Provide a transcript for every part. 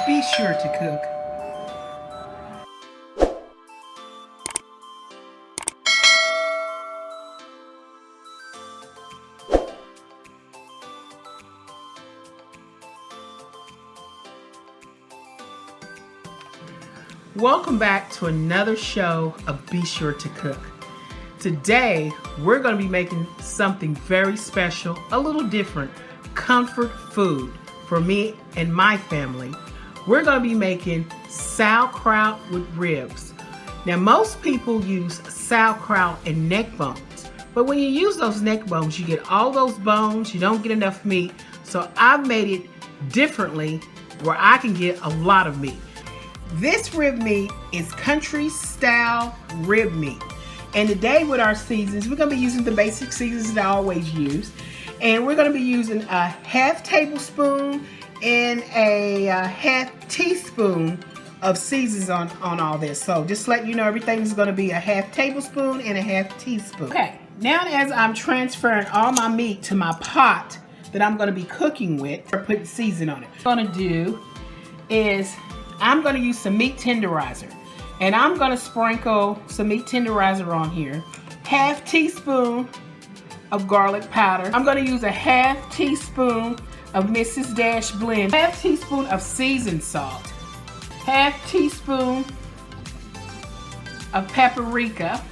Be sure to cook. Welcome back to another show of Be Sure to Cook. Today, we're going to be making something very special, a little different, comfort food for me and my family. We're going to be making sauerkraut with ribs. Now, most people use sauerkraut and neck bones, but when you use those neck bones, you get all those bones, you don't get enough meat. So I've made it differently where I can get a lot of meat. This rib meat is country style rib meat. And today with our seasons, we're going to be using the basic seasons that I always use. And we're going to be using a half tablespoon and a half teaspoon of seasons on all this. So just let you know, everything's going to be a half tablespoon and a half teaspoon. Okay, now as I'm transferring all my meat to my pot that I'm going to be cooking with, or putting season on it, what I'm going to do is I'm going to use some meat tenderizer, and I'm going to sprinkle some meat tenderizer on here. Half teaspoon of garlic powder. I'm going to use a half teaspoon of Mrs. Dash blend. Half teaspoon of seasoned salt. Half teaspoon of paprika.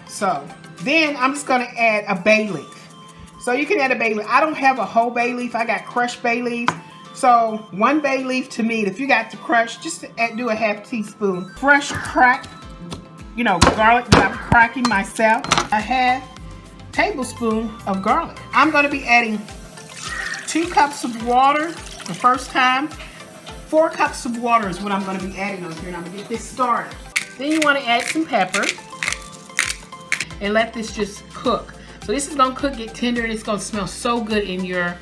So then I'm just going to add a bay leaf. So you can add a bay leaf. I don't have a whole bay leaf. I got crushed bay leaves. So one bay leaf to me, if you got to crush, just do a half teaspoon. Fresh cracked, garlic that I'm cracking myself. A half tablespoon of garlic. I'm going to be adding 2 cups of water the first time. 4 cups of water is what I'm going to be adding on here, and I'm going to get this started. Then you want to add some pepper and let this just cook. So this is going to cook, get tender, and it's going to smell so good in your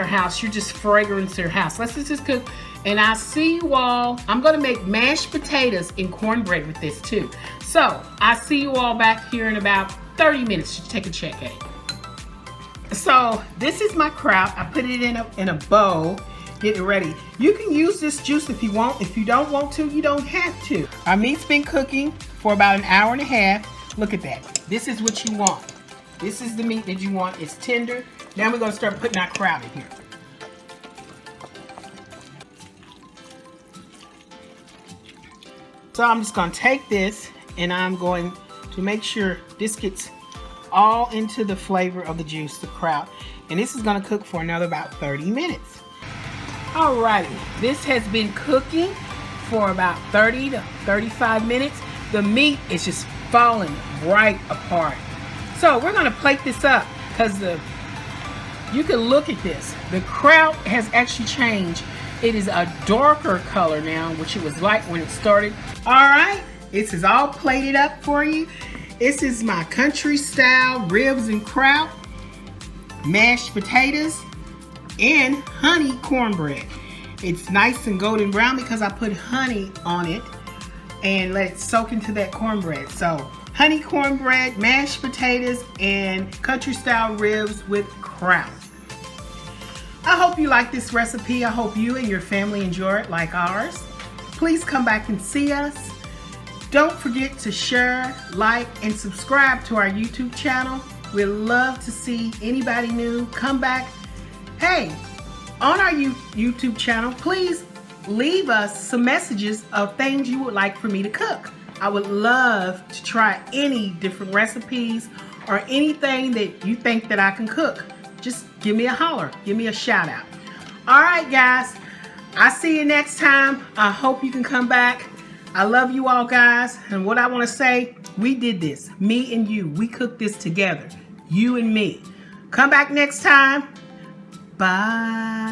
house. You're just fragrance your house. Let's just cook. And I see you all. I'm going to make mashed potatoes and cornbread with this too. So I see you all back here in about 30 minutes to take a check at it. So this is my kraut. I put it in a bowl. Get it ready. You can use this juice if you want. If you don't want to, you don't have to. Our meat's been cooking for about an hour and a half. Look at that. This is what you want. This is the meat that you want. It's tender. Now we're going to start putting our kraut in here. So I'm just going to take this and I'm going to make sure this gets all into the flavor of the juice, the kraut. And this is going to cook for another about 30 minutes. Alrighty, this has been cooking for about 30 to 35 minutes. The meat is just falling right apart. So we're going to plate this up because you can look at this. The kraut has actually changed. It is a darker color now, which it was like when it started. All right, this is all plated up for you. This is my country style ribs and kraut, mashed potatoes, and honey cornbread. It's nice and golden brown because I put honey on it and let it soak into that cornbread. So honey cornbread, mashed potatoes, and country style ribs with kraut. I hope you like this recipe. I hope you and your family enjoy it like ours. Please come back and see us. Don't forget to share, like, and subscribe to our YouTube channel. We'd love to see anybody new come back. Hey, on our YouTube channel, please leave us some messages of things you would like for me to cook. I would love to try any different recipes or anything that you think that I can cook. Just give me a holler, give me a shout out. All right, guys, I'll see you next time. I hope you can come back. I love you all, guys. And what I want to say, we did this, me and you. We cooked this together, you and me. Come back next time. Bye.